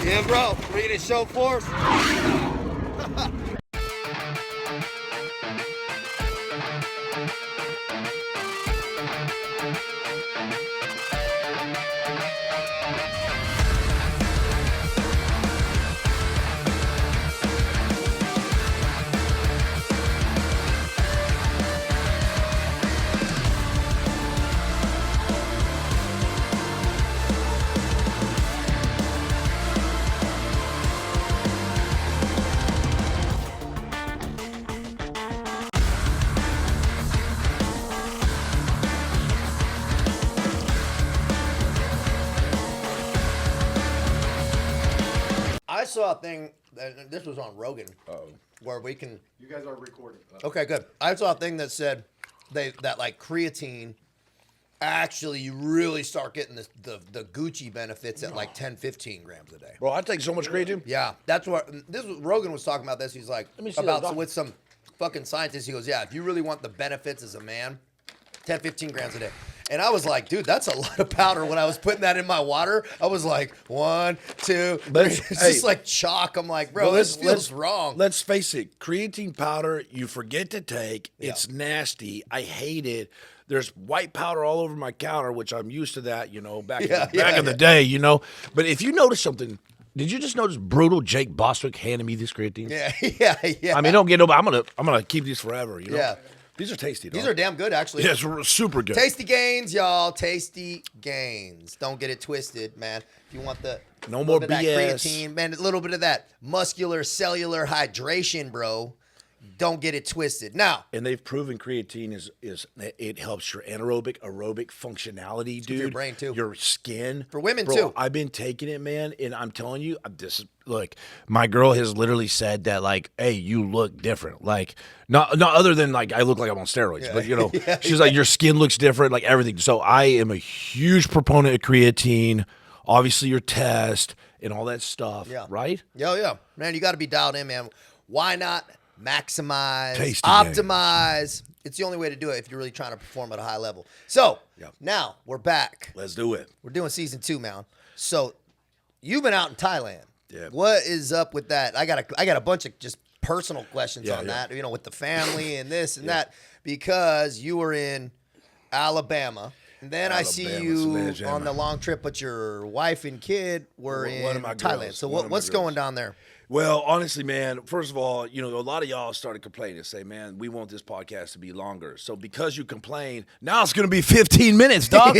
Yeah, bro. Ready to show force? I saw a thing, and this was on Rogan, where we can. You guys are recording. Okay, good. I saw a thing that said that like creatine, actually you really start getting the Gucci benefits at like 10, 15 grams a day. Bro, I take so much creatine. Yeah, that's what Rogan was talking about this. He's like Let me see about that, doc. with some fucking scientist. He goes, yeah, if you really want the benefits as a man, 10, 15 grams a day. And I was like, dude, that's a lot of powder. When I was putting that in my water, I was like, 1, 2, 3. It's just like chalk. I'm like, bro, Well, this feels wrong. Let's face it, creatine powder you forget to take. It's nasty. I hate it. There's white powder all over my counter, which I'm used to that, back in the day, But if you notice something, did you just notice brutal Jake Bostwick handed me this creatine? Yeah. I mean, don't get no. I'm gonna keep these forever. Yeah. These are tasty. These are damn good, actually. Yeah, it's super good. Tasty Gains, y'all. Tasty Gains. Don't get it twisted, man. If you want the No more bit of that BS. creatine, man, a little bit of that muscular cellular hydration, bro. Don't get it twisted. Now, And they've proven creatine is it helps your aerobic functionality, dude. for your brain, too. Your skin. For women, Bro, too. I've been taking it, man, and I'm telling you, look, my girl has literally said that, like, hey, you look different. Like, not other than like I look like I'm on steroids, but she's like, your skin looks different, like everything. So I am a huge proponent of creatine. Obviously, your test and all that stuff, right? Yeah. Man, you got to be dialed in, man. Why not maximize, Tasty optimize? It's the only way to do it if you're really trying to perform at a high level. So, now we're back. Let's do it. We're doing season 2, man. So, you've been out in Thailand. Yeah. What is up with that? I got a bunch of just personal questions on that, with the family and this and that, because you were in Alabama. And then I see you on the long trip, but your wife and kid were in Thailand. So what's going down there? Well, honestly, man, first of all, a lot of y'all started complaining and say, man, we want this podcast to be longer. So because you complained, now it's going to be 15 minutes, dog.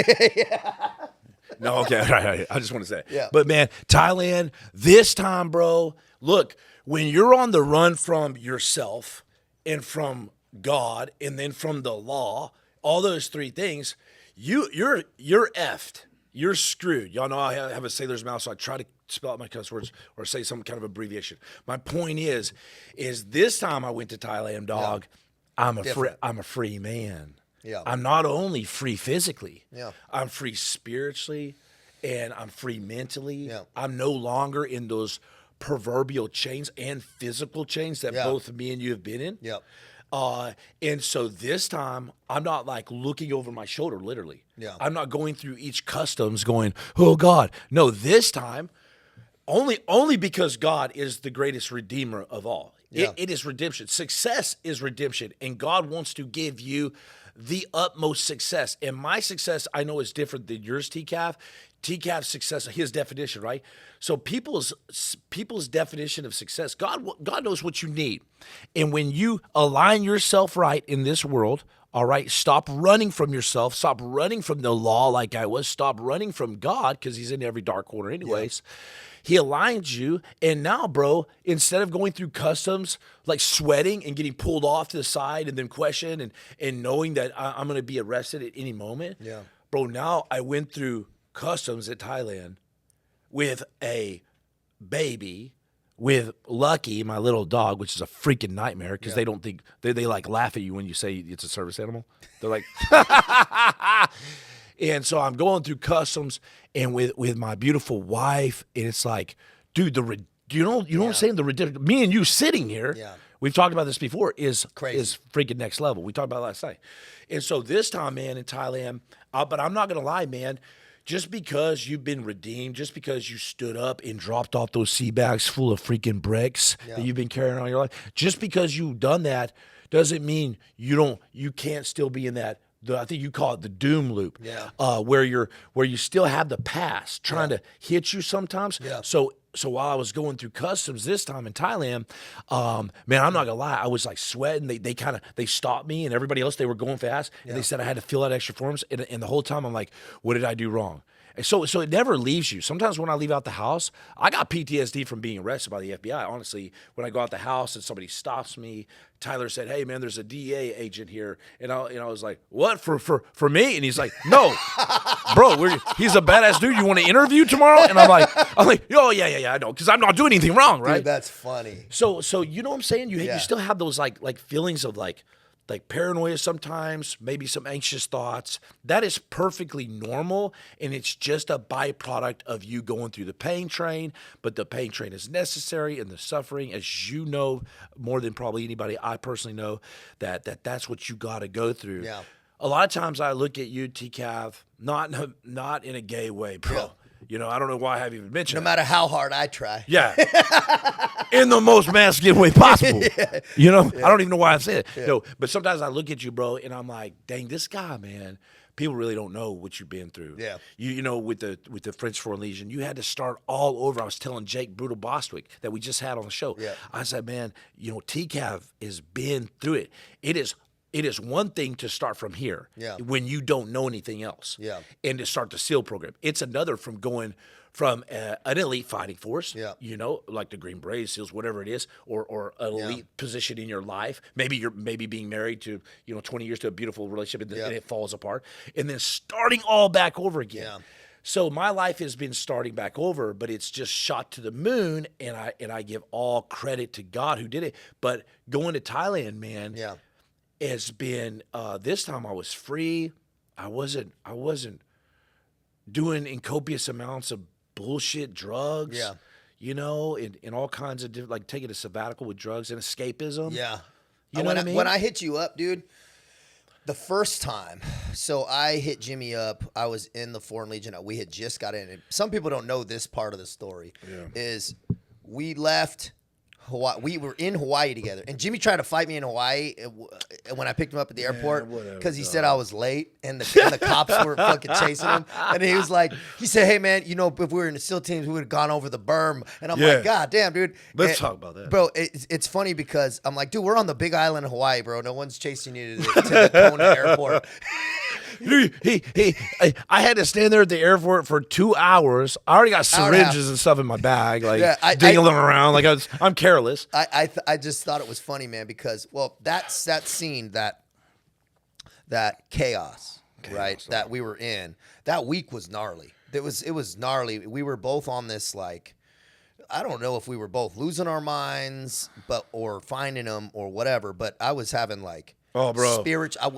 No, okay. Right. I just want to say. Yeah. But, man, Thailand, this time, bro, look, when you're on the run from yourself and from God and then from the law, all those three things, you're effed. You're screwed. Y'all know I have a sailor's mouth, so I try to spell out my cuss words or say some kind of abbreviation. My point is this time I went to Thailand, dog, I'm a free man. Yeah. I'm not only free physically. Yeah. I'm free spiritually and I'm free mentally. Yeah. I'm no longer in those proverbial chains and physical chains that both me and you have been in. Yep. And so this time, I'm not like looking over my shoulder, literally. Yeah. I'm not going through each customs going, oh God. No, this time, only because God is the greatest redeemer of all. Yeah. It is redemption. Success is redemption. And God wants to give you the utmost success. And my success, I know, is different than yours, TCAF. TCAF's success, his definition, right? So people's definition of success, God knows what you need. And when you align yourself right in this world, all right, stop running from yourself, stop running from the law like I was, stop running from God, because he's in every dark corner anyways. Yeah. He aligns you, and now, bro, instead of going through customs, like sweating and getting pulled off to the side and then questioned and knowing that I'm going to be arrested at any moment, bro, now I went through customs at Thailand with a baby, with Lucky, my little dog, which is a freaking nightmare because they don't think, they like laugh at you when you say it's a service animal. They're like, and so I'm going through customs and with my beautiful wife, and it's like, dude, you know what I'm saying? The redemption, me and you sitting here, we've talked about this before, is crazy, is freaking next level. We talked about it last night. And so this time, man, in Thailand, but I'm not going to lie, man, just because you've been redeemed, just because you stood up and dropped off those sea bags full of freaking bricks that you've been carrying all your life, just because you've done that doesn't mean you can't still be in that. I think you call it the doom loop, where you still have the past trying to hit you sometimes. Yeah. So while I was going through customs this time in Thailand, man, I'm not gonna lie, I was like sweating. They stopped me and everybody else. They were going fast, and they said I had to fill out extra forms. And the whole time I'm like, what did I do wrong? And so it never leaves you. Sometimes when I leave out the house, I got PTSD from being arrested by the FBI. Honestly, when I go out the house and somebody stops me, Tyler said, "Hey man, there's a DEA agent here," and I was like, "What for me?" And he's like, "No, bro, he's a badass dude. You want to interview tomorrow?" And I'm like, "Oh yeah, I know, because I'm not doing anything wrong, right?" Dude, that's funny. So you know what I'm saying? You still have those like feelings of like paranoia sometimes, maybe some anxious thoughts. That is perfectly normal, and it's just a byproduct of you going through the pain train. But the pain train is necessary, and the suffering, as you know more than probably anybody, I personally know that's what you got to go through. Yeah. A lot of times I look at you, TCAV, not in a gay way, bro. Yeah. You know, I don't know why I haven't even mentioned No matter how hard I try. Yeah. In the most masculine way possible. You know, I don't even know why I said it. Yeah. No, but sometimes I look at you, bro, and I'm like, dang, this guy, man, people really don't know what you've been through. Yeah. You know, with the French Foreign Legion, you had to start all over. I was telling Jake Brutal Bostwick that we just had on the show. Yeah. I said, man, you know, TCAV has been through it. It is one thing to start from here when you don't know anything else and to start the SEAL program. It's another from going from an elite fighting force, you know, like the Green Berets, SEALs, whatever it is, or an elite position in your life. Maybe you're being married to, 20 years to a beautiful relationship and it falls apart. And then starting all back over again. Yeah. So my life has been starting back over, but it's just shot to the moon, and I give all credit to God who did it. But going to Thailand, man, has been this time I was free. I wasn't doing in copious amounts of bullshit drugs. Yeah. You know, and all kinds of different, like taking a sabbatical with drugs and escapism. Yeah. You know what I mean? When I hit you up, dude, the first time, so I hit Jimmy up. I was in the Foreign Legion. We had just got in. Some people don't know this part of the story. Is we left Hawaii. We were in Hawaii together, and Jimmy tried to fight me in Hawaii when I picked him up at the airport because he said I was late, and the cops were fucking chasing him. And he was like, he said, "Hey man, you know, if we were in the SEAL teams, we would have gone over the berm." And I'm like, "God damn, dude." Let's talk about that, bro. It's funny because I'm like, dude, we're on the big island of Hawaii, bro. No one's chasing you to the Kona airport. I had to stand there at the airport for 2 hours. I already got syringes and stuff in my bag, like dingling around. Like I'm careless. I just thought it was funny, man, because that scene, that chaos, right? That we were in. That week was gnarly. It was gnarly. We were both on this, like, I don't know if we were both losing our minds, or finding them or whatever. But I was having like. Oh, bro.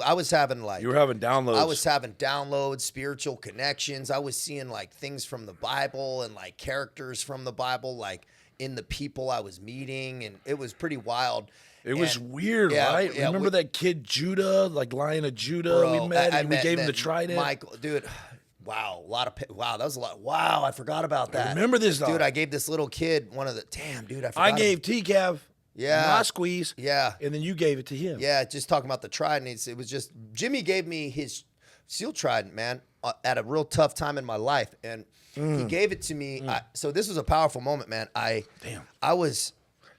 I was having like... You were having downloads. I was having downloads, spiritual connections. I was seeing like things from the Bible and like characters from the Bible, like in the people I was meeting. And it was pretty wild. It was weird, right? Yeah, remember that kid Judah, like Lion of Judah bro, we met? And we gave him the trident? Michael, dude... Wow, that was a lot. Wow, I forgot about that. I remember this, dude. I gave this little kid damn, dude, I forgot. I gave TCAV... my squeeze. Yeah. And then you gave it to him. Yeah, just talking about the trident. It was just, Jimmy gave me his SEAL trident, man, at a real tough time in my life. And he gave it to me. So this was a powerful moment, man. I was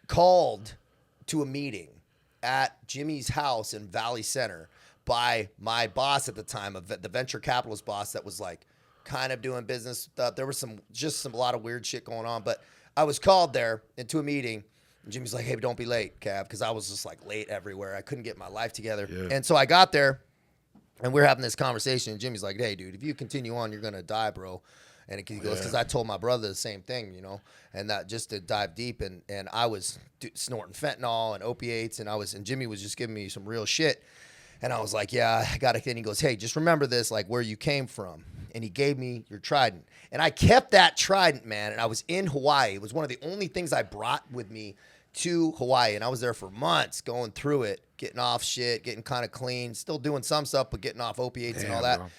called to a meeting at Jimmy's house in Valley Center by my boss at the time, the venture capitalist boss that was like kind of doing business stuff. There was a lot of weird shit going on. But I was called there into a meeting. And Jimmy's like, "Hey, don't be late, Cav," because I was just like late everywhere. I couldn't get my life together. Yeah. And so I got there, and we're having this conversation. And Jimmy's like, "Hey, dude, if you continue on, you're gonna die, bro." And he goes, "Because I told my brother the same thing, you know." And that just to dive deep, and I was snorting fentanyl and opiates, and Jimmy was just giving me some real shit. And I was like, "Yeah, I got it." And he goes, "Hey, just remember this, like where you came from." And he gave me your trident, and I kept that trident, man. And I was in Hawaii. It was one of the only things I brought with me to Hawaii, and I was there for months going through it, getting off shit, getting kind of clean, still doing some stuff, but getting off opiates and all that. Bro.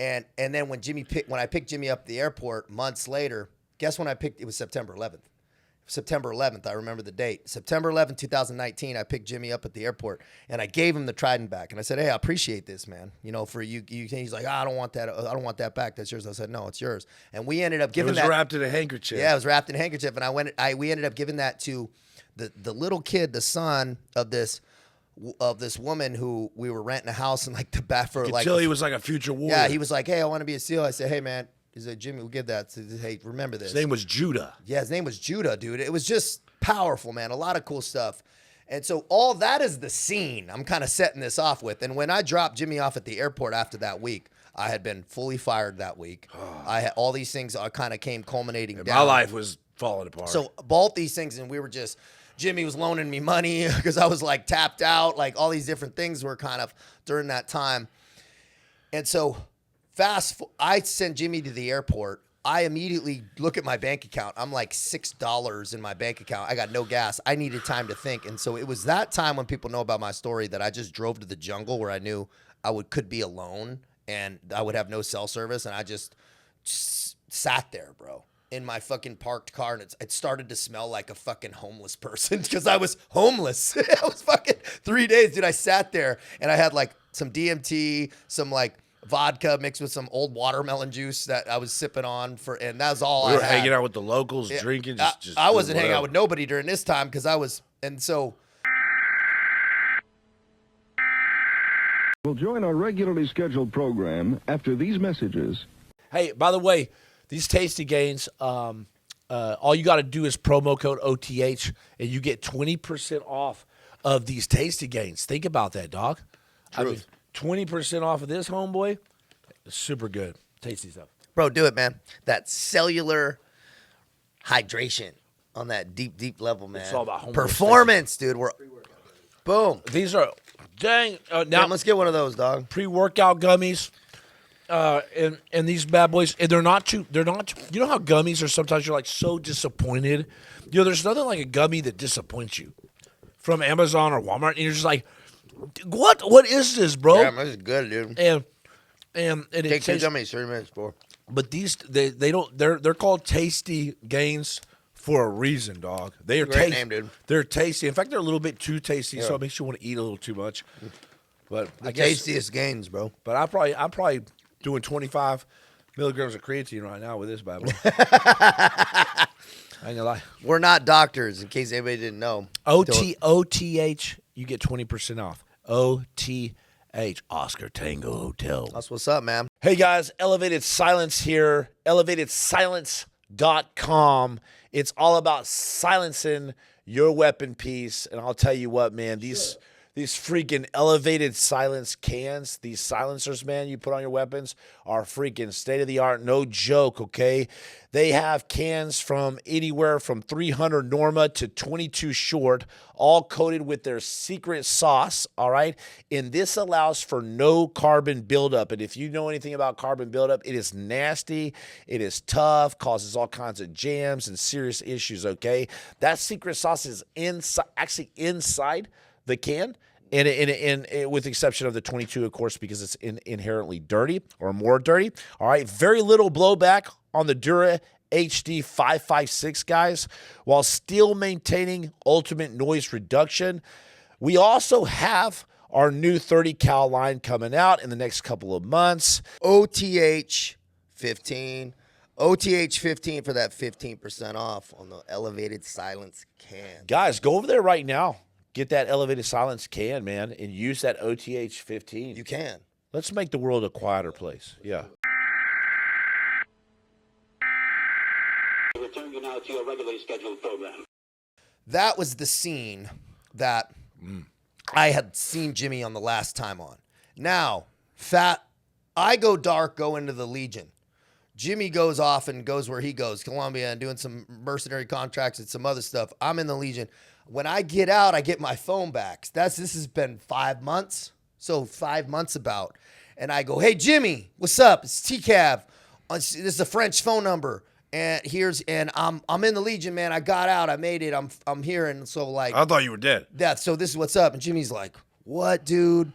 And then when I picked Jimmy up at the airport months later, guess when I picked? It was September 11th. September 11th, I remember the date. September 11th, 2019, I picked Jimmy up at the airport, and I gave him the trident back. And I said, hey, I appreciate this, man. You know, for you. He's like, I don't want that. I don't want that back. That's yours. I said, no, it's yours. And we ended up giving that. It was wrapped in a handkerchief. Yeah, it was wrapped in a handkerchief. And we ended up giving that to the little kid, the son of this woman who we were renting a house in like the back for like. Until he was like a future warrior. Yeah, he was like, hey, I want to be a SEAL. I said, hey, man. He said, Jimmy, we'll give that. Hey, remember this. His name was Judah. Yeah, his name was Judah, dude. It was just powerful, man. A lot of cool stuff. And so all that is the scene I'm kind of setting this off with. And when I dropped Jimmy off at the airport after that week, I had been fully fired that week. I had all these things kind of came culminating down. My life was falling apart. So both these things, and we were just, Jimmy was loaning me money because I was like tapped out. Like all these different things were kind of during that time. And so I sent Jimmy to the airport. I immediately look at my bank account. I'm like $6 in my bank account. I got no gas. I needed time to think. And so it was that time when people know about my story that I just drove to the jungle where I knew I could be alone and I would have no cell service. And I just sat there, bro, in my fucking parked car. And it started to smell like a fucking homeless person because I was homeless. I was fucking 3 days, dude. I sat there and I had like some DMT, some like vodka mixed with some old watermelon juice that I was sipping on and that was all I had. We were hanging out with the locals, drinking. I wasn't hanging out with nobody during this time because and so. We'll join our regularly scheduled program after these messages. Hey, by the way, these Tasty Gains, all you got to do is promo code OTH and you get 20% off of these Tasty Gains. Think about that, dog. Truth. I mean, 20% off of this, homeboy. Super good. Tasty stuff. Bro, do it, man. That cellular hydration on that deep, deep level, man. It's all about home performance, dude. Boom. These are, dang. Now, Damn, let's get one of those, dog. Pre-workout gummies. And these bad boys, and they're not too, you know how gummies are sometimes you're like so disappointed? You know, there's nothing like a gummy that disappoints you from Amazon or Walmart, and you're just like, what is this, bro? Yeah, this is good, dude. And it Take two tastes, gummies, 30 minutes, bro. but these they're called Tasty Gains for a reason, dog. They are Great name, dude. They're tasty. In fact, they're a little bit too tasty, so it makes you want to eat a little too much. But The tastiest gains, bro. But I'm probably doing 25 milligrams of creatine right now with this bad boy. I ain't gonna lie. We're not doctors, in case anybody didn't know. OTH, you get 20% off. OTH, Oscar Tango Hotel. That's what's up, man. Hey guys, Elevated Silence here. ElevatedSilence.com. It's all about silencing your weapon piece. And I'll tell you what, man, these freaking Elevated Silence cans, these silencers, man, you put on your weapons are freaking state-of-the-art, no joke, okay? They have cans from anywhere from 300 Norma to 22 Short, all coated with their secret sauce, all right? And this allows for no carbon buildup. And if you know anything about carbon buildup, it is nasty, it is tough, causes all kinds of jams and serious issues, okay? That secret sauce is actually inside the can, and with the exception of the 22, of course, because it's inherently dirty or more dirty. All right, very little blowback on the Dura HD 556, guys, while still maintaining ultimate noise reduction. We also have our new 30 cal line coming out in the next couple of months. OTH 15. OTH 15 for that 15% off on the Elevated Silence can. Guys, go over there right now. Get that Elevated Silence can, man, and use that OTH 15. You can. Let's make the world a quieter place. Yeah. Return you now to your regularly scheduled program. That was the scene that I had seen Jimmy on the last time on. Now, I go dark, go into the Legion. Jimmy goes off and goes where he goes, Colombia, and doing some mercenary contracts and some other stuff. I'm in the Legion. When I get out, I get my phone back. This has been 5 months. So 5 months about. And I go, hey, Jimmy, what's up? It's TCAV. This is a French phone number. And I'm in the Legion, man. I got out. I made it. I'm here. And so like, I thought you were dead. so this is what's up. And Jimmy's like, what, dude?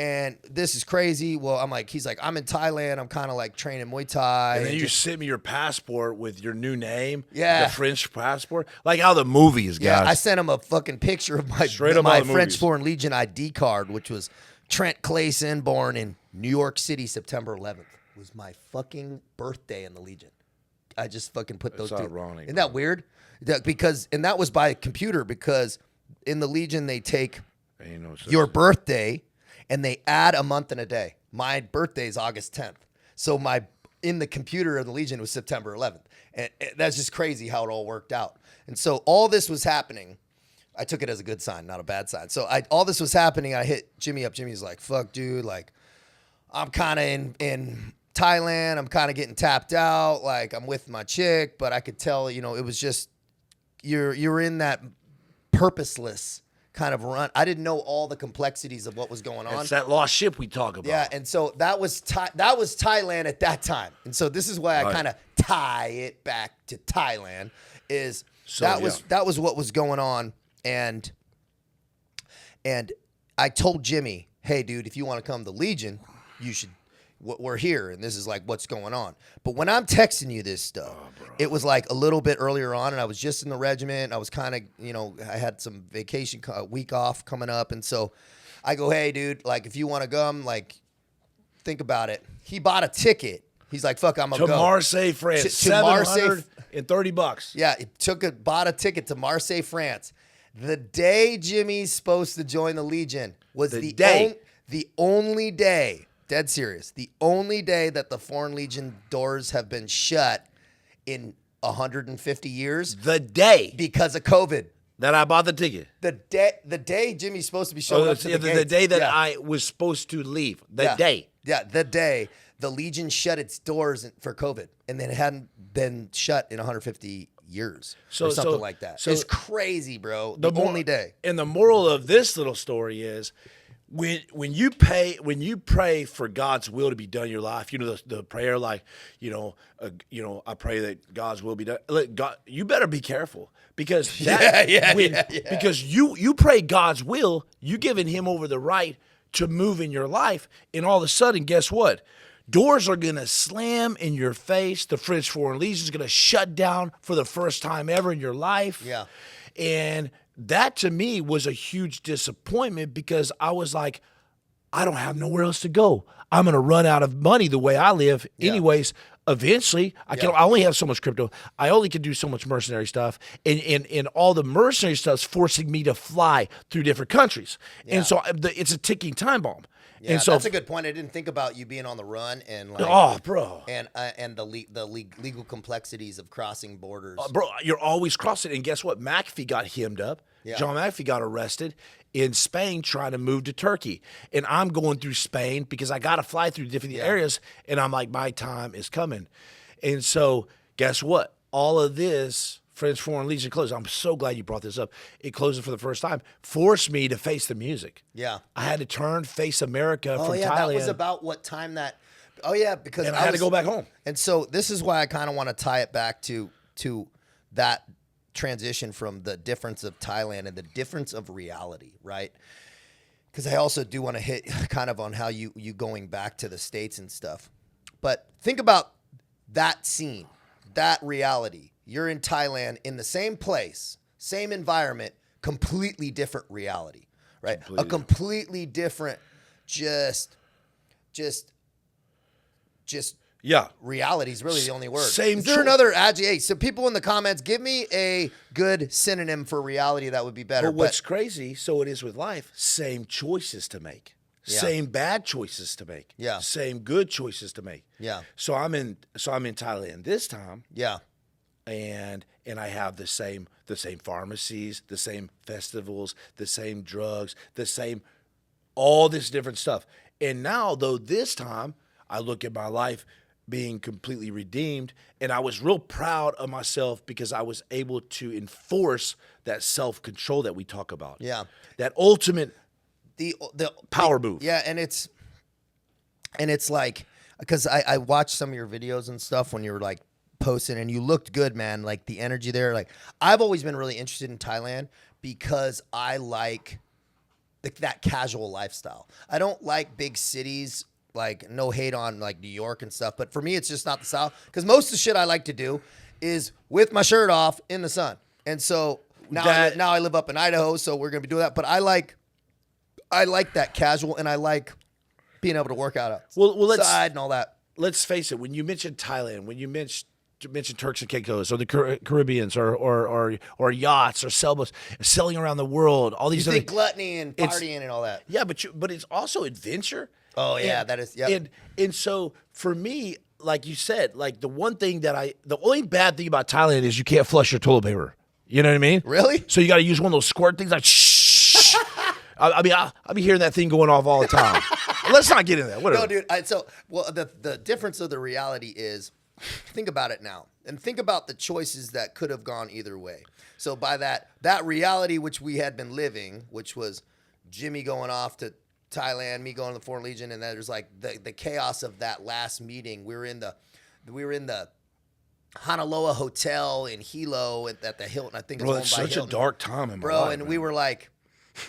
And this is crazy. Well, I'm like, he's like, I'm in Thailand. I'm kind of like training Muay Thai. And then you sent me your passport with your new name. Yeah. The French passport. Like how the movies, guys. Yeah, I sent him a fucking picture of my Straight up my all the French movies. Foreign Legion ID card, which was Trent Clayson, born in New York City, September 11th. Was my fucking birthday in the Legion. I just fucking put those That's two. ironic, Isn't that weird? And that was by computer, because in the Legion they take Ain't no such your birthday and they add a month and a day. My birthday is August 10th. So in the computer of the Legion was September 11th. And that's just crazy how it all worked out. And so all this was happening. I took it as a good sign, not a bad sign. So all this was happening. I hit Jimmy up. Jimmy's like, fuck, dude. Like, I'm kind of in Thailand. I'm kind of getting tapped out. Like, I'm with my chick. But I could tell, it was just, you're in that purposeless kind of run. I didn't know all the complexities of what was going on. It's that lost ship we talk about. Yeah, and so that was Thailand at that time. And so this is why I kind of tie it back to Thailand. That was what was going on, and I told Jimmy, hey, dude, if you want to come to Legion, you should. We're here, and this is like what's going on. But when I'm texting you this stuff, it was like a little bit earlier on, and I was just in the regiment. I was kind of, I had some vacation, a week off coming up, and so I go, hey, dude, like if you want to come, like think about it. He bought a ticket. He's like, fuck, I'm gonna To go Marseille, France. To Marseille, $730. Yeah, bought a ticket to Marseille, France. The day Jimmy's supposed to join the Legion was the only day. Dead serious. The only day that the Foreign Legion doors have been shut in 150 years. The day because of COVID. That I bought the ticket. The day Jimmy's supposed to be showing up to the gates. The day that I was supposed to leave. The day. Yeah, the day the Legion shut its doors for COVID, and then it hadn't been shut in 150 years or something like that. It's crazy, bro. The only day. And the moral of this little story is, when you pray for God's will to be done in your life, the prayer like, I pray that God's will be done. God, you better be careful, because because you pray God's will, you giving Him over the right to move in your life, and all of a sudden, guess what? Doors are gonna slam in your face. The French Foreign Legion is gonna shut down for the first time ever in your life. Yeah, and that to me was a huge disappointment, because I was like, I don't have nowhere else to go. I'm going to run out of money the way I live. Yeah. Anyways, eventually, I only have so much crypto. I only can do so much mercenary stuff. And all the mercenary stuff's forcing me to fly through different countries. Yeah. And so it's a ticking time bomb. Yeah, and so, that's a good point. I didn't think about you being on the run and like, and the legal complexities of crossing borders. Bro, you're always crossing. And guess what? McAfee got hemmed up. Yeah. John McAfee got arrested in Spain trying to move to Turkey. And I'm going through Spain because I got to fly through different areas. And I'm like, my time is coming. And so guess what? All of this French Foreign Legion closed. I'm so glad you brought this up. It closed for the first time. Forced me to face the music. Yeah. I had to face America from Thailand. That was about what time that... Oh, yeah, because I had to go back home. And so this is why I kind of want to tie it back to that transition from the difference of Thailand and the difference of reality, right? Because I also do want to hit kind of on how you going back to the States and stuff. But think about that scene, that reality. You're in Thailand in the same place, same environment, completely different reality, right? A completely different, just reality is really the only word. Is there another adjective? So people in the comments, give me a good synonym for reality that would be better. But what's crazy, so it is with life, same choices to make. Yeah. Same bad choices to make. Yeah. Same good choices to make. Yeah. So I'm in Thailand this time. Yeah. And I have the same pharmacies, the same festivals, the same drugs, the same all this different stuff. And now though this time I look at my life being completely redeemed, and I was real proud of myself because I was able to enforce that self-control that we talk about. Yeah. That ultimate the power move. Yeah, and it's like, because I watched some of your videos and stuff when you were like posting, and you looked good, man. Like the energy there. Like I've always been really interested in Thailand because I like that casual lifestyle. I don't like big cities. Like, no hate on like New York and stuff, but for me, it's just not the style. Because most of the shit I like to do is with my shirt off in the sun. And so now I live up in Idaho, so we're gonna be doing that. But I like that casual, and I like being able to work out outside and all that. Let's face it. When you mention Thailand, when you mention Turks and Caicos or the Caribbeans or yachts or sailboats, sailing around the world, all these you think gluttony and partying and all that. Yeah, but it's also adventure. Oh yeah, that is. Yeah. And so for me, like you said, like the only bad thing about Thailand is you can't flush your toilet paper. You know what I mean? Really? So you got to use one of those squirt things like shh. I mean, I'll be hearing that thing going off all the time. Let's not get into that. Whatever. No, dude. The difference of the reality is, think about it now, and think about the choices that could have gone either way. So by that reality which we had been living, which was Jimmy going off to Thailand, me going to the Foreign Legion, and then there's like the chaos of that last meeting. We were in the Honolulu Hotel in Hilo at the Hilton. I think it's owned by it's such Hilton. a dark time in my life, and man. We were like,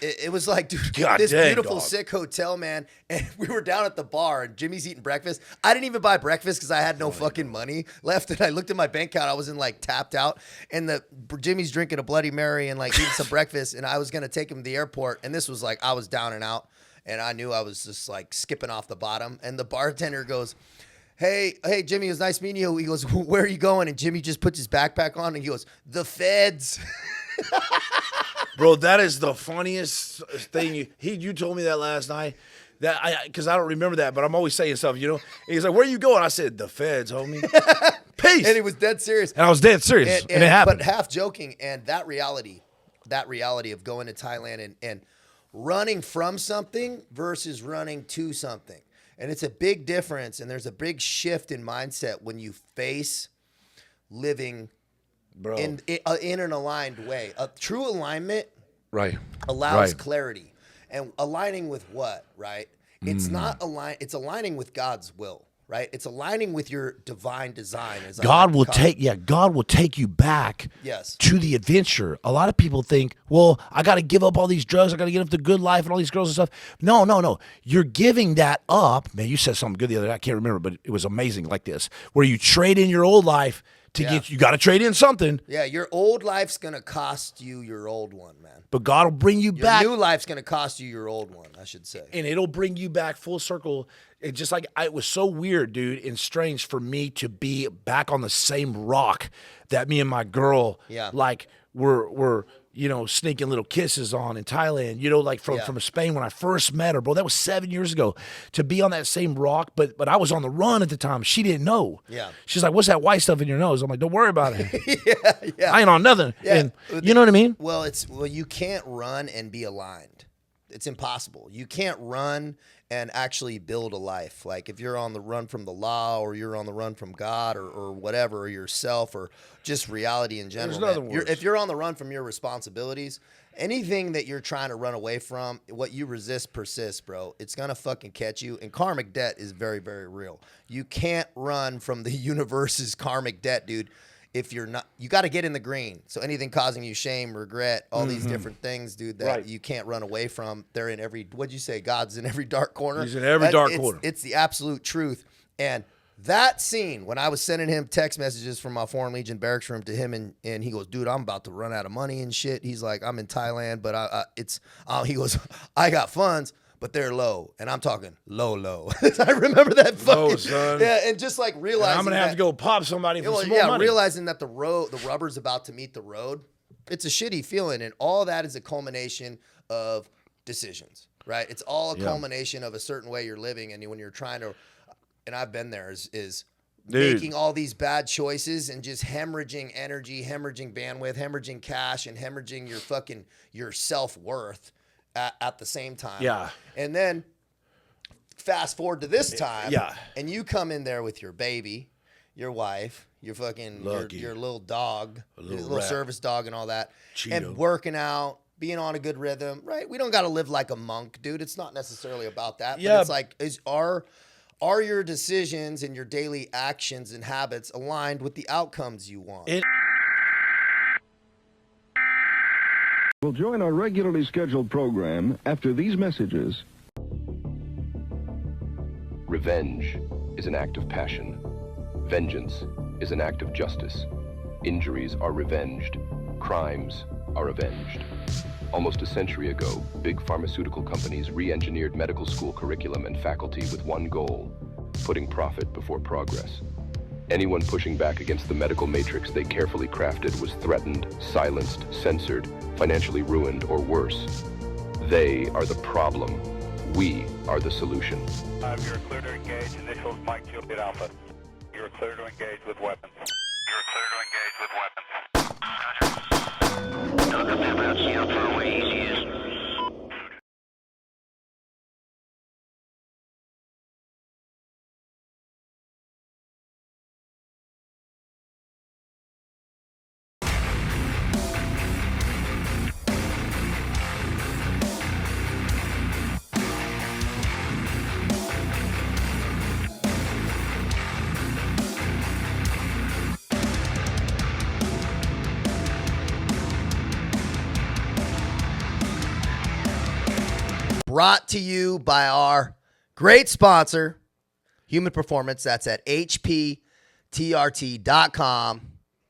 it was like, dude, God this dang, beautiful, dog. sick hotel, man. And we were down at the bar, and Jimmy's eating breakfast. I didn't even buy breakfast because I had no fucking money left. And I looked at my bank account. I was like tapped out. And Jimmy's drinking a Bloody Mary and like eating some breakfast. And I was going to take him to the airport. And this was like, I was down and out. And I knew I was just like skipping off the bottom. And the bartender goes, Hey, Jimmy, it was nice meeting you. He goes, where are you going? And Jimmy just puts his backpack on and he goes, the feds. Bro, that is the funniest thing. You told me that last night. Because I don't remember that, but I'm always saying stuff, you know. And he's like, where are you going? I said, the feds, homie. Peace. And he was dead serious. And I was dead serious. And it happened. But half joking. And that reality of going to Thailand and running from something versus running to something. And it's a big difference. And there's a big shift in mindset when you face living in an aligned way. A true alignment allows clarity. And aligning with what, right? It's not it's aligning with God's will, right? It's aligning with your divine design. God will take you back to the adventure. A lot of people think, well, I got to give up all these drugs. I got to give up the good life and all these girls and stuff. No. You're giving that up. Man, you said something good the other day. I can't remember, but it was amazing like this, where you trade in your old life to get, you got to trade in something. Yeah, your old life's going to cost you your old one, man. But God will bring you back. Your new life's going to cost you your old one, I should say. And it'll bring you back full circle. It just like, it was so weird, dude, and strange for me to be back on the same rock that me and my girl, like, were sneaking little kisses on in Thailand, like from Spain when I first met her, bro. That was 7 years ago. To be on that same rock, but I was on the run at the time. She didn't know. Yeah. She's like, what's that white stuff in your nose? I'm like, don't worry about it. I ain't on nothing. Yeah. And you know what I mean? Well, you can't run and be aligned. It's impossible. You can't run and actually build a life. Like if you're on the run from the law or you're on the run from God or whatever, or yourself or just reality in general. If you're on the run from your responsibilities, anything that you're trying to run away from, what you resist persists, bro. It's going to fucking catch you. And karmic debt is very, very real. You can't run from the universe's karmic debt, dude. If you're not, you got to get in the green. So anything causing you shame, regret, all these different things, dude, that you can't run away from. They're in every, what'd you say? God's in every dark corner. He's in every dark corner. It's the absolute truth. And that scene, when I was sending him text messages from my Foreign Legion barracks room to him, and he goes, dude, I'm about to run out of money and shit. He's like, I'm in Thailand, but he goes, I got funds, but they're low. And I'm talking low. I remember that fucking, son. Yeah, and just like realizing and I'm going to have to go pop somebody for some more money. Realizing that the rubber's about to meet the road, it's a shitty feeling. And all that is a culmination of decisions, right? It's all a culmination of a certain way you're living. And when you're trying to, and I've been there, is making all these bad choices and just hemorrhaging energy, hemorrhaging bandwidth, hemorrhaging cash, and hemorrhaging your self-worth at the same time. Yeah. And then fast forward to this time. Yeah. And you come in there with your baby, your wife, your fucking your little dog, your little service dog and all that. Cheeto. And working out, being on a good rhythm, right? We don't got to live like a monk, dude. It's not necessarily about that. Yeah. But it's like, are your decisions and your daily actions and habits aligned with the outcomes you want? We'll join our regularly scheduled program after these messages. Revenge is an act of passion. Vengeance is an act of justice. Injuries are revenged. Crimes are avenged. Almost a century ago, big pharmaceutical companies re-engineered medical school curriculum and faculty with one goal: putting profit before progress. Anyone pushing back against the medical matrix they carefully crafted was threatened, silenced, censored, financially ruined, or worse. They are the problem. We are the solution. You're clear to engage. Initials Mike Juliet Alpha. You're clear to engage with weapons. You're clear to engage with weapons. Gotcha. Talk about CL for way easiest. Brought to you by our great sponsor, Human Performance. That's at hptrt.com.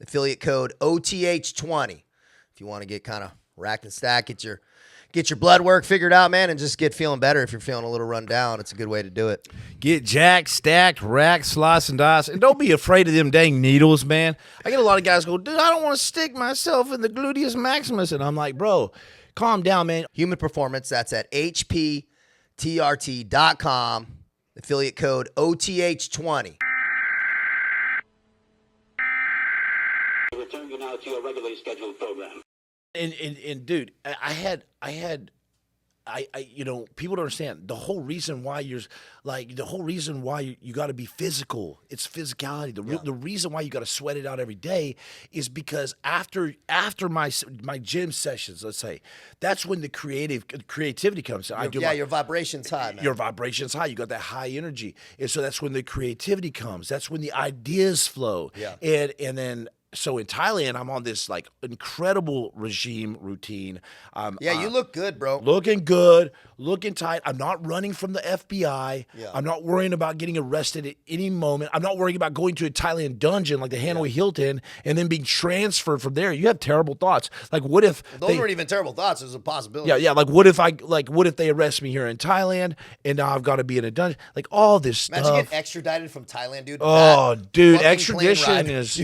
Affiliate code OTH20. If you want to get kind of rack and stack, get your blood work figured out, man, and just get feeling better. If you're feeling a little run down, it's a good way to do it. Get jacked, stacked, racked, slice, and dice. And don't be afraid of them dang needles, man. I get a lot of guys go, dude, I don't want to stick myself in the gluteus maximus. And I'm like, bro, calm down, man. Human Performance, that's at hptrt.com. Affiliate code OTH20. We return you now to your regularly scheduled program. And dude, you know, people don't understand the whole reason why you got to be physical. It's physicality. The reason why you got to sweat it out every day is because after my gym sessions, let's say, that's when the creativity comes in. Your vibration's high, man. Your vibration's high. You got that high energy, and so that's when the creativity comes. That's when the ideas flow. Yeah. And then. So in Thailand, I'm on this like incredible regime routine. You look good, bro. Looking good, looking tight. I'm not running from the FBI. Yeah. I'm not worrying about getting arrested at any moment. I'm not worrying about going to a Thailand dungeon like the Hanoi Hilton and then being transferred from there. You have terrible thoughts. Like, what if those weren't even terrible thoughts? There's a possibility. Yeah. Like, what if they arrest me here in Thailand and now I've got to be in a dungeon? Like all this stuff. Imagine getting extradited from Thailand, dude. Oh, dude, Fucking extradition is.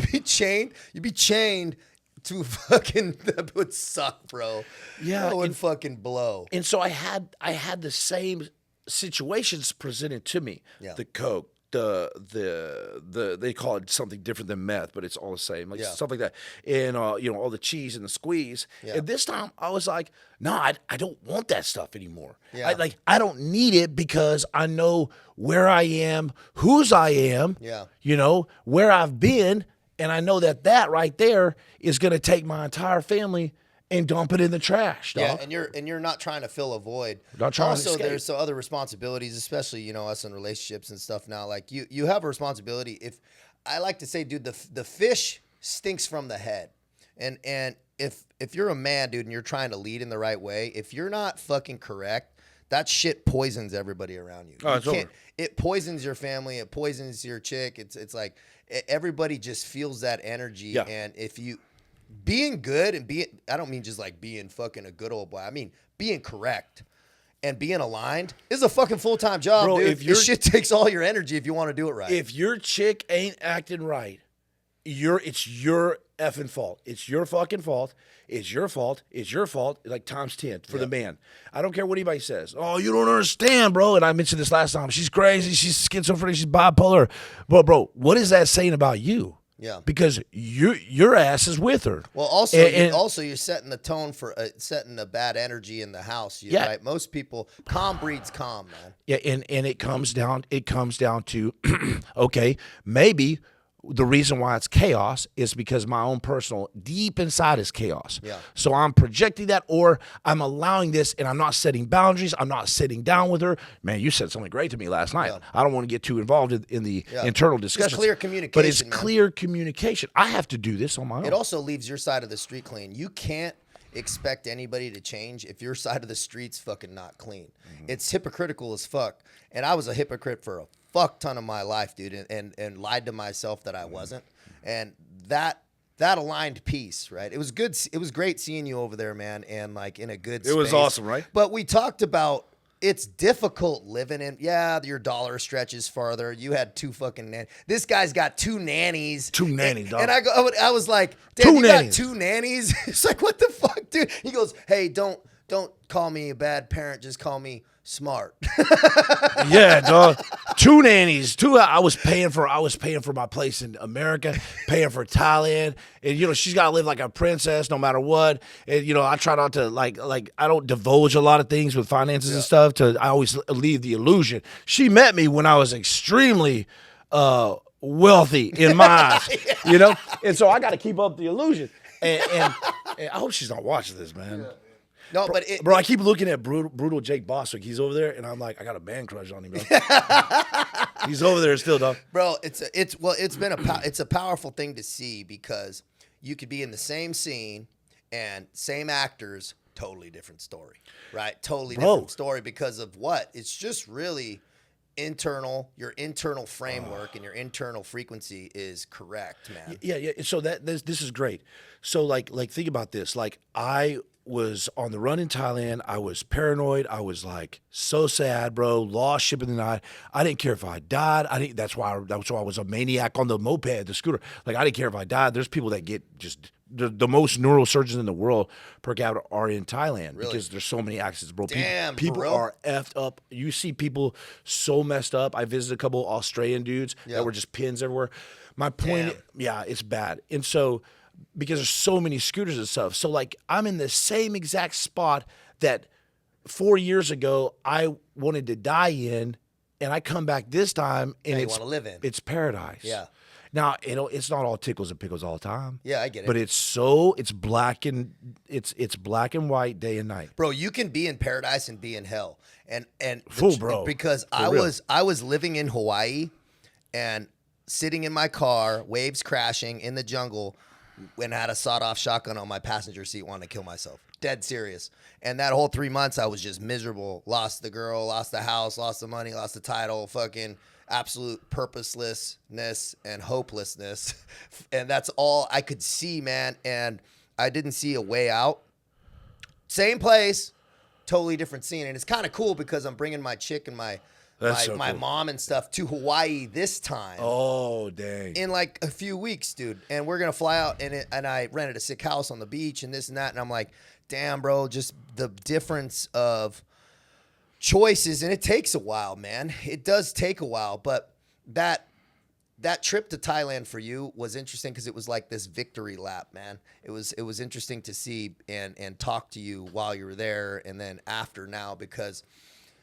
You'd be chained to fucking. That would suck, bro. Yeah, that would fucking blow. And so I had the same situations presented to me. Yeah. The coke, the they call it something different than meth, but it's all the same, like stuff like that. And all the cheese and the squeeze. Yeah. And this time I was like, no, I don't want that stuff anymore. Yeah. I don't need it because I know where I am, whose I am. Yeah. Where I've been. And I know that right there is going to take my entire family and dump it in the trash, dog. Yeah, and you're not trying to fill a void. Not trying to also, escape. there's some other responsibilities, especially us in relationships and stuff now. Like you have a responsibility. If I like to say, dude, the fish stinks from the head, and if you're a man, dude, and you're trying to lead in the right way, if you're not fucking correct, that shit poisons everybody around you. Oh, it's over. It poisons your family. It poisons your chick. It's like everybody just feels that energy. Yeah. And if you being good and I don't mean just like being fucking a good old boy. I mean being correct and being aligned is a fucking full-time job, bro, dude. This shit takes all your energy if you want to do it right. If your chick ain't acting right, it's your effing fault. It's your fucking fault. It's your fault. It's your fault. Like times 10 for the man. I don't care what anybody says. Oh, you don't understand, bro. And I mentioned this last time. She's crazy. She's schizophrenic. She's bipolar. But bro, what is that saying about you? Yeah. Because your ass is with her. Well, also, you're setting the tone for setting a bad energy in the house. Right? Most people, calm breeds calm, man. Yeah, and it comes down to, okay, maybe the reason why it's chaos is because my own personal deep inside is chaos. Yeah. So I'm projecting that, or I'm allowing this, and I'm not setting boundaries. I'm not sitting down with her. Man, you said something great to me last night. Yeah. I don't want to get too involved in the internal discussions. It's clear communication, but it's man. clear communication. I have to do this on my own. It also leaves your side of the street clean. You can't. expect anybody to change if your side of the street's fucking not clean. It's hypocritical as fuck. And I was a hypocrite for a fuck ton of my life, dude, and lied to myself that I wasn't. And that aligned peace, right? It was good. It was great seeing you over there, man, and like in a good space. It was awesome, right? But we talked about it's difficult living in, your dollar stretches farther. You had 2 fucking nannies. This guy's got 2 nannies. 2 nannies, dog. And I was like, damn, you got 2 nannies? It's like, what the fuck, dude? He goes, hey, don't call me a bad parent. Just call me smart. Yeah, dog. 2 nannies. 2. I was paying for my place in America, paying for Thailand, and she's got to live like a princess no matter what. And I try not to like I don't divulge a lot of things with finances and stuff. I always leave the illusion. She met me when I was extremely wealthy in my eyes, and so I got to keep up the illusion. And I hope she's not watching this, man. Yeah. No, bro, I keep looking at brutal Jake Bostwick. He's over there, and I'm like, I got a man crush on him, bro. He's over there still, dog. Bro, it's a powerful thing to see because you could be in the same scene and same actors, totally different story, right? Totally different story because of what? It's just really internal. Your internal framework and your internal frequency is correct, man. Yeah. So this is great. So like think about this. Like I was on the run in Thailand. I was paranoid. I was like so sad, bro. Lost ship in the night. I didn't care if I died. That's why I was a maniac on the moped, the scooter. Like I didn't care if I died. There's people that get just the most neurosurgeons in the world per capita are in Thailand because there's so many accidents, bro. Damn, people are effed up. You see people so messed up. I visited a couple Australian dudes that were just pins everywhere. My point, it's bad. And so because there's so many scooters and stuff. So like I'm in the same exact spot that 4 years ago I wanted to die in, and I come back this time and you want to live in. It's paradise. Yeah. Now it's not all tickles and pickles all the time. Yeah, I get it. But it's black and white day and night. Bro, you can be in paradise and be in hell. Bro. Because I was living in Hawaii and sitting in my car, waves crashing in the jungle, and had a sawed-off shotgun on my passenger seat, wanting to kill myself. Dead serious. And that whole 3 months, I was just miserable. Lost the girl, lost the house, lost the money, lost the title, fucking absolute purposelessness and hopelessness. And that's all I could see, man. And I didn't see a way out. Same place, totally different scene. And it's kind of cool because I'm bringing my chick and my mom and stuff to Hawaii this time. Oh, dang. In like a few weeks, dude. And we're going to fly out, and I rented a sick house on the beach and this and that. And I'm like, damn, bro, just the difference of choices. And it takes a while, man. It does take a while. But that trip to Thailand for you was interesting because it was like this victory lap, man. It was interesting to see and talk to you while you were there and then after now, because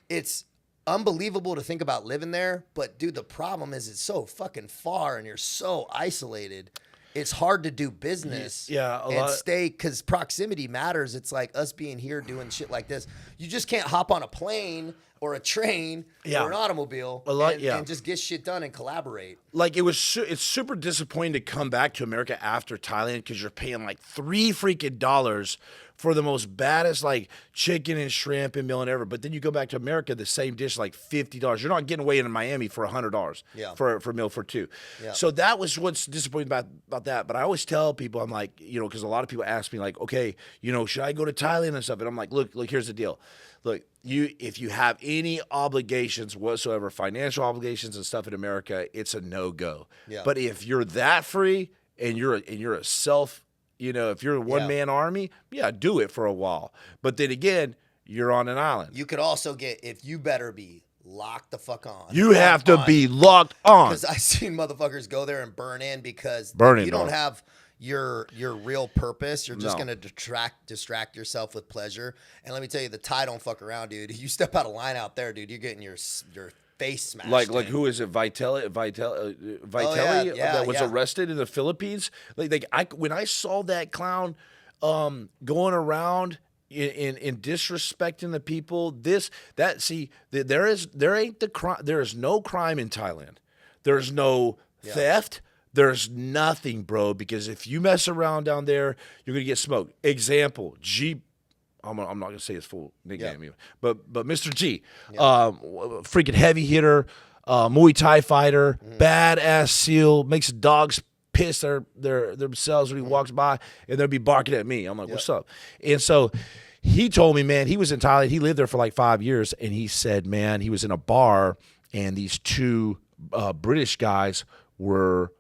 it's unbelievable to think about living there, but dude, the problem is it's so fucking far and you're so isolated. It's hard to do business stay, because proximity matters. It's like us being here doing shit like this. You just can't hop on a plane or a train or an automobile and just get shit done and collaborate. Like it's super disappointing to come back to America after Thailand because you're paying like $3 freaking for the most baddest like chicken and shrimp and meal and ever. But then you go back to America, the same dish like $50. You're not getting away in Miami for $100 for a meal for 2. Yeah. So that was what's disappointing about that. But I always tell people, I'm like, because a lot of people ask me like, okay, should I go to Thailand and stuff? And I'm like, look, here's the deal. Look, if you have any obligations whatsoever, financial obligations and stuff in America, it's a no-go. Yeah. But if you're that free and you're a self, if you're a one-man army, do it for a while. But then again, you're on an island. You could also you better be locked the fuck on. You have to be locked on. Because I've seen motherfuckers go there and burn in because you don't have your real purpose. You're just gonna distract yourself with pleasure. And let me tell you, the Thai don't fuck around, dude. You step out of line out there, dude, you're getting your face smashed. Like who is it? Vitelli that was arrested in the Philippines. When I saw that clown going around in disrespecting the people, there is no crime in Thailand. There's no theft. There's nothing, bro, because if you mess around down there, you're going to get smoked. Example, I'm not going to say his full nickname, but Mr. G, freaking heavy hitter, Muay Thai fighter, badass SEAL, makes dogs piss themselves when he walks by, and they'll be barking at me. I'm like, what's up? And so he told me, man, he was in Thailand. He lived there for like 5 years, and he said, man, he was in a bar, and these two British guys were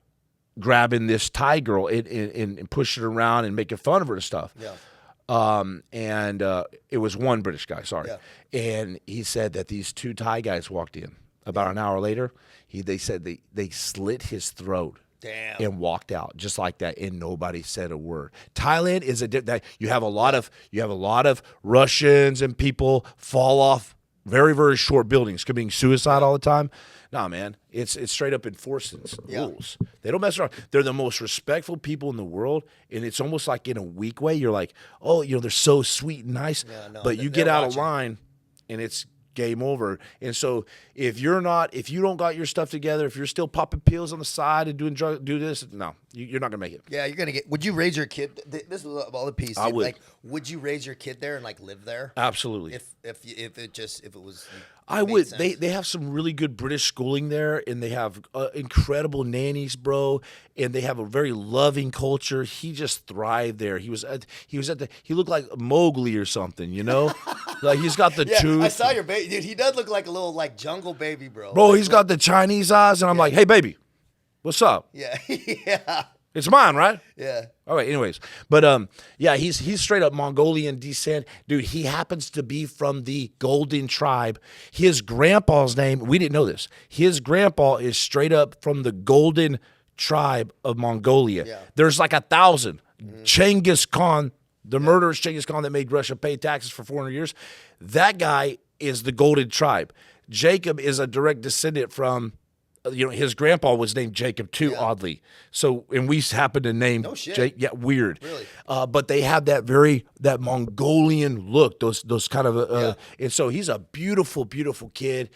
grabbing this Thai girl and pushing her around and making fun of her and stuff. Yeah. And it was one British guy, sorry. Yeah. And he said that these two Thai guys walked in. About an hour later, they said they slit his throat. Damn. And walked out just like that, and nobody said a word. Thailand is that you have a lot of Russians and people fall off very, very short buildings, committing suicide all the time. Nah, man, it's straight up enforcing rules. They don't mess around. They're the most respectful people in the world, and it's almost like in a weak way. You're like, oh, they're so sweet and nice, but you get out of line, and it's game over. And so if you don't got your stuff together, if you're still popping pills on the side and do this, no, you're not gonna make it. Yeah, you're gonna get. Would you raise your kid? This is all the piece. I would. Like, would you raise your kid there and like live there? Absolutely. If it was. I would. They have some really good British schooling there, and they have incredible nannies, bro. And they have a very loving culture. He just thrived there. He looked like Mowgli or something, like he's got the tooth. I saw your baby, dude. He does look like a little like jungle baby, bro. Bro, he's got the Chinese eyes, and I'm like, hey, baby, what's up? Yeah, yeah. It's mine, right? Yeah. All right. Anyways, but he's straight up Mongolian descent, dude. He happens to be from the Golden Tribe. His grandpa's name, we didn't know this. His grandpa is straight up from the Golden Tribe of Mongolia. Yeah. There's like 1,000. Genghis Khan, the murderous Genghis Khan that made Russia pay taxes for 400 years. That guy is the Golden Tribe. Jacob is a direct descendant from. His grandpa was named Jacob too, oddly. So, and we happen to name Jake. Yeah, weird. Really? But they have that Mongolian look. Those kind of and so he's a beautiful, beautiful kid.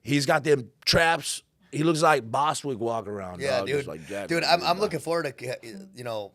He's got them traps. He looks like Bostwick walking around. Yeah, dog. dude. Like Jack, dude, I'm looking forward to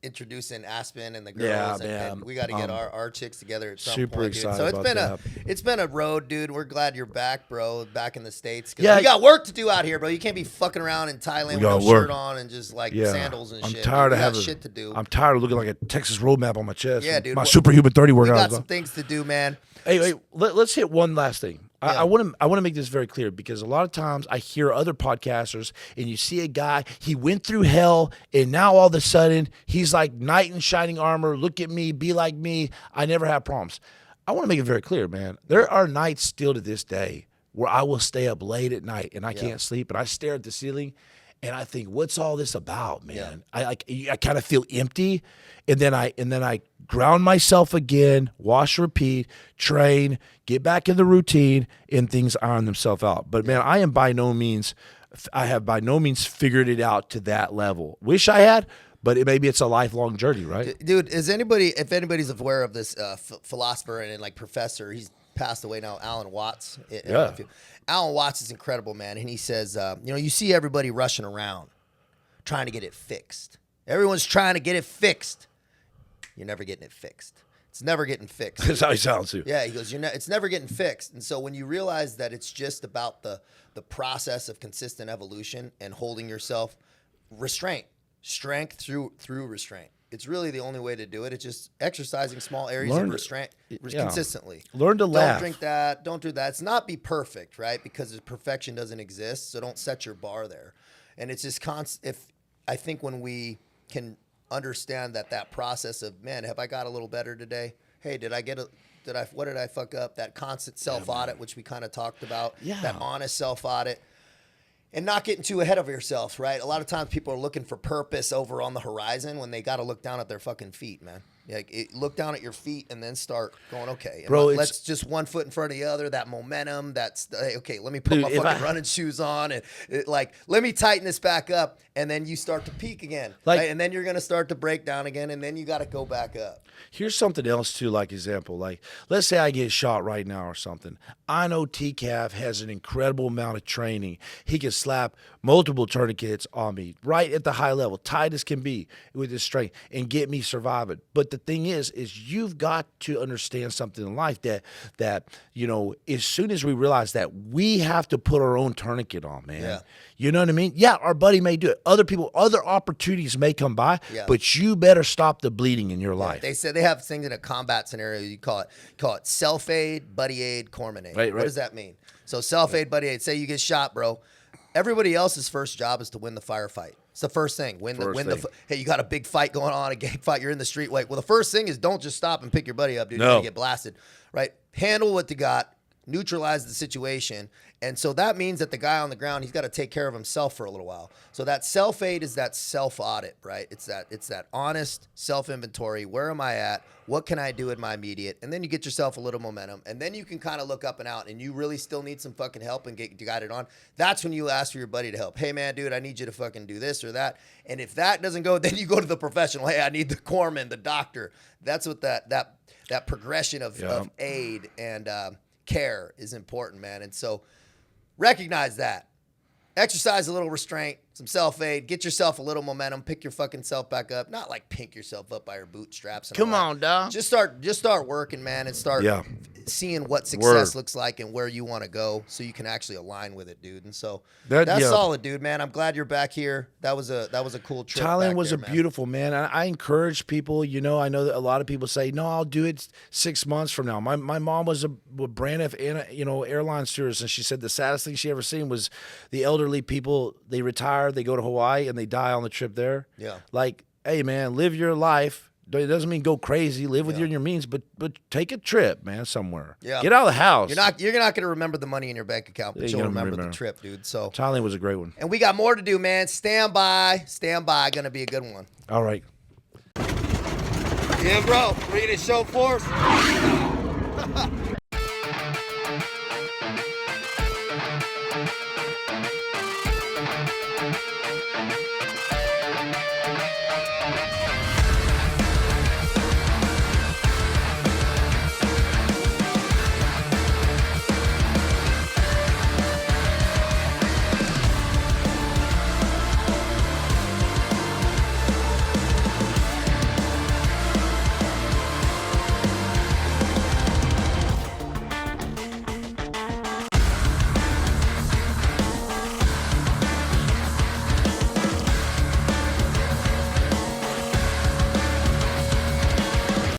introducing Aspen and the girls, and we got to get our chicks together at some super point, dude. excited. So it's been a road, dude. We're glad you're back, bro. Back in the States. Yeah, we got work to do out here, bro. You can't be fucking around in Thailand with no shirt on and just like sandals and shit. I'm tired of having shit to do. I'm tired of looking like a Texas roadmap on my chest. Yeah, dude. My superhuman 30 workout. We got some things to do, man. Hey, let's hit one last thing. I want to make this very clear, because a lot of times I hear other podcasters, and you see a guy, he went through hell, and now all of a sudden he's like knight in shining armor. Look at me, be like me. I never have problems. I want to make it very clear, man. There are nights still to this day where I will stay up late at night and I can't sleep, and I stare at the ceiling and I think, what's all this about, man? I kind of feel empty, and then I ground myself again, wash, repeat, train, get back in the routine, and things iron themselves out. But man, I have by no means figured it out to that level. Wish I had, but maybe it's a lifelong journey, right? Dude, if anybody's aware of this philosopher and like professor, he's passed away now, Alan Watts. Alan Watts is incredible, man. And he says, you see everybody rushing around trying to get it fixed. Everyone's trying to get it fixed. You're never getting it fixed. It's never getting fixed. That's how he sounds too. Yeah, he goes, it's never getting fixed. And so when you realize that it's just about the process of consistent evolution and holding yourself, restraint, strength through restraint. It's really the only way to do it. It's just exercising small areas of restraint consistently. Learn to laugh. Don't drink that. Don't do that. It's not be perfect, right? Because perfection doesn't exist. So don't set your bar there. And it's just I think when we can understand that process of, man, have I got a little better today? Hey, what did I fuck up? That constant self-audit, which we kind of talked about. Yeah. That honest self-audit. And not getting too ahead of yourself, right? A lot of times people are looking for purpose over on the horizon when they got to look down at their fucking feet, man. Like look down at your feet and then start going, okay, Bro, let's just one foot in front of the other, that momentum, okay, let me put my fucking running shoes on and let me tighten this back up, and then you start to peak again. Right? And then you're going to start to break down again, and then you got to go back up. Here's something else too, like example, like let's say I get shot right now or something. I know TCAF has an incredible amount of training. He can slap multiple tourniquets on me right at the high level, tight as can be with his strength, and get me surviving. But the thing is you've got to understand something in life that you know, as soon as we realize that we have to put our own tourniquet on, man. Yeah. You know what I mean? Yeah, our buddy may do it. Other people, other opportunities may come by, but you better stop the bleeding in your life. They said they have things in a combat scenario. You call it self-aid, buddy aid, corpsman aid. Right. What does that mean? So self-aid, buddy aid. Say you get shot, bro. Everybody else's first job is to win the firefight. It's the first thing. Hey, you got a big fight going on, a gang fight. You're in the street. Well, the first thing is don't just stop and pick your buddy up, dude. You're gonna get blasted, right? Handle what you got. Neutralize the situation. And so that means that the guy on the ground, he's got to take care of himself for a little while. So that self-aid is that self-audit, right? It's that honest self-inventory. Where am I at? What can I do in my immediate? And then you get yourself a little momentum. And then you can kind of look up and out, and you really still need some fucking help and get guided on. That's when you ask for your buddy to help. Hey, man, dude, I need you to fucking do this or that. And if that doesn't go, then you go to the professional. Hey, I need the corpsman, the doctor. That's what that progression of aid and care is important, man. And so recognize that. Exercise a little restraint, some self-aid, get yourself a little momentum, pick your fucking self back up. Not like pick yourself up by your bootstraps. Come on, dog. Just start working, man, and start seeing what success looks like and where you want to go so you can actually align with it, dude. And so that's solid, dude, man. I'm glad you're back here. That was a cool trip. Thailand was beautiful, man. I encourage people, you know, I know that a lot of people say, no, I'll do it 6 months from now. My mom was a brand new, airline stewardess, and she said the saddest thing she ever seen was the elderly people, they retire, they go to Hawaii, and they die on the trip there. Yeah. Like, hey, man, live your life. It doesn't mean go crazy. Live within your means, but take a trip, man, somewhere. Yeah. Get out of the house. You're not going to remember the money in your bank account, but you'll remember the trip, dude. So Thailand was a great one. And we got more to do, man. Stand by. Going to be a good one. All right. Yeah, bro. Ready to show force?